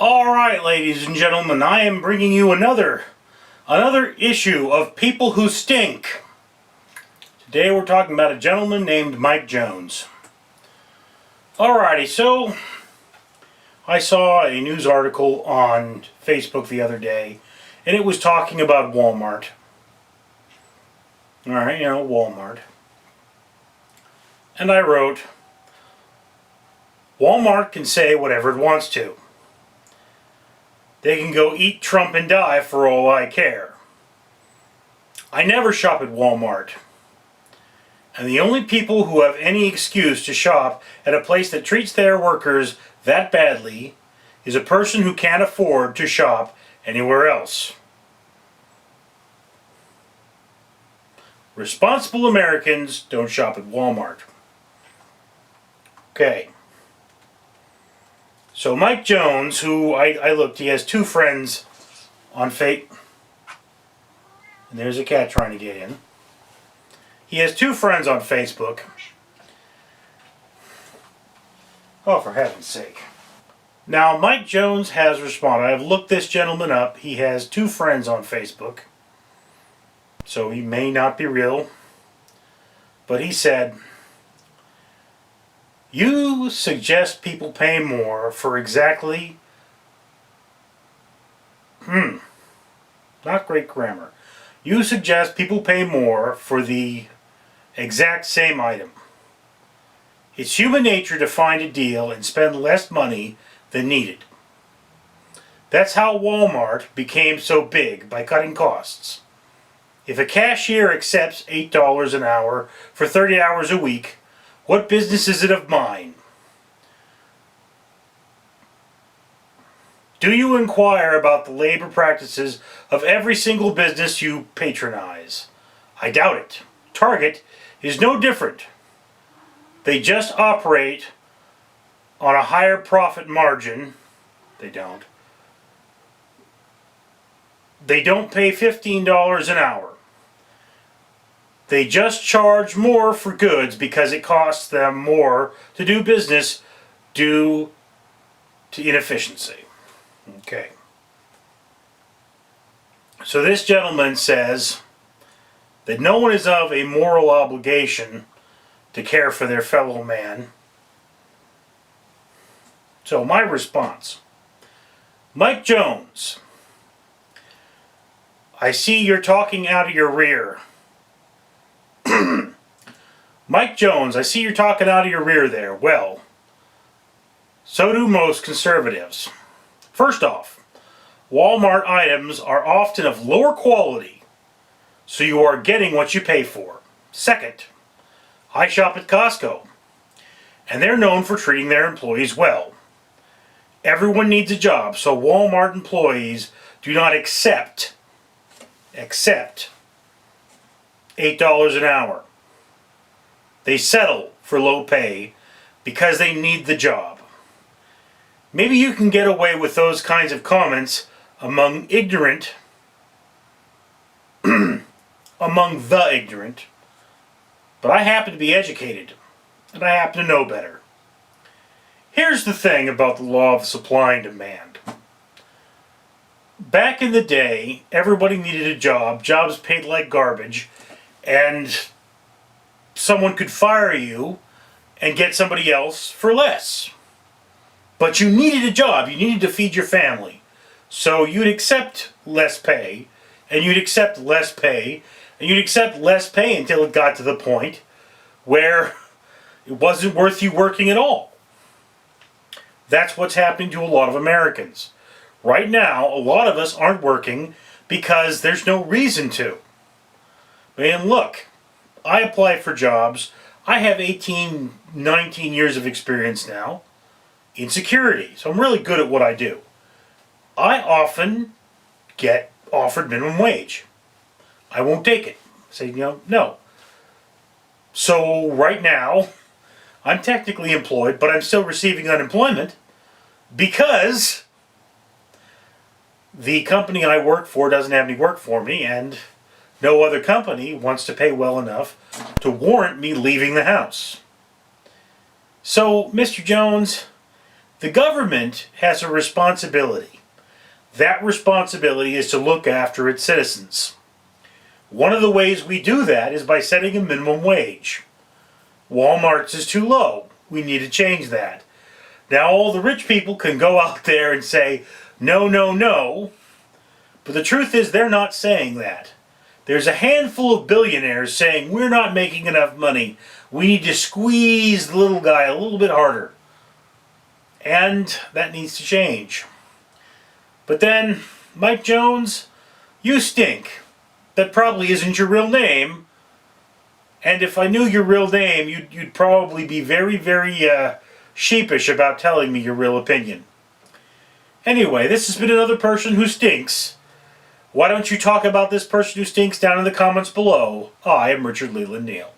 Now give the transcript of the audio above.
Alright, ladies and gentlemen, I am bringing you another issue of People Who Stink. Today we're talking about a gentleman named Mike Jones. Alrighty, so I saw a news article on Facebook the other day, and it was talking about Walmart. Alright, Walmart. And I wrote, Walmart can say whatever it wants to. They can go eat Trump and die for all I care. I never shop at Walmart. And the only people who have any excuse to shop at a place that treats their workers that badly is a person who can't afford to shop anywhere else. Responsible Americans don't shop at Walmart. Okay. So Mike Jones, who I looked, he has two friends on Facebook. And there's a cat trying to get in. He has two friends on Facebook. Oh, for heaven's sake. Now, Mike Jones has responded. I've looked this gentleman up. He has two friends on Facebook. So he may not be real. But he said, you suggest people pay more for exactly... Not great grammar. You suggest people pay more for the exact same item. It's human nature to find a deal and spend less money than needed. That's how Walmart became so big, by cutting costs. If a cashier accepts $8 an hour for 30 hours a week, what business is it of mine? Do you inquire about the labor practices of every single business you patronize? I doubt it. Target is no different. They just operate on a higher profit margin. They don't. They don't pay $15 an hour. They just charge more for goods because it costs them more to do business due to inefficiency. Okay. So this gentleman says that no one is of a moral obligation to care for their fellow man. So my response, Mike Jones, I see you're talking out of your rear. Mike Jones, I see you're talking out of your rear there. Well, so do most conservatives. First off, Walmart items are often of lower quality, so you are getting what you pay for. Second, I shop at Costco, and they're known for treating their employees well. Everyone needs a job, so Walmart employees do not accept $8 an hour. They settle for low pay because they need the job. Maybe you can get away with those kinds of comments among the ignorant, but I happen to be educated, and I happen to know better. Here's the thing about the law of supply and demand. Back in the day, everybody needed a job, jobs paid like garbage, and someone could fire you and get somebody else for less. But you needed a job, you needed to feed your family. So you'd accept less pay, and you'd accept less pay, and you'd accept less pay until it got to the point where it wasn't worth you working at all. That's what's happening to a lot of Americans. Right now, a lot of us aren't working because there's no reason to. And look, I apply for jobs. I have 18, 19 years of experience now in security, so I'm really good at what I do. I often get offered minimum wage. I won't take it. Say, no. So right now, I'm technically employed, but I'm still receiving unemployment because the company I work for doesn't have any work for me, and no other company wants to pay well enough to warrant me leaving the house. So, Mr. Jones, The government has a responsibility. That responsibility is to look after its citizens. One of the ways we do that is by setting a minimum wage. Walmart's is too low. We need to change that. Now all the rich people can go out there and say, no, no, no. But the truth is they're not saying that. There's a handful of billionaires saying, we're not making enough money. We need to squeeze the little guy a little bit harder. And that needs to change. But then, Mike Jones, you stink. That probably isn't your real name. And if I knew your real name, you'd probably be very, very sheepish about telling me your real opinion. Anyway, this has been another person who stinks. Why don't you talk about this person who stinks down in the comments below? I am Richard Leland Neal.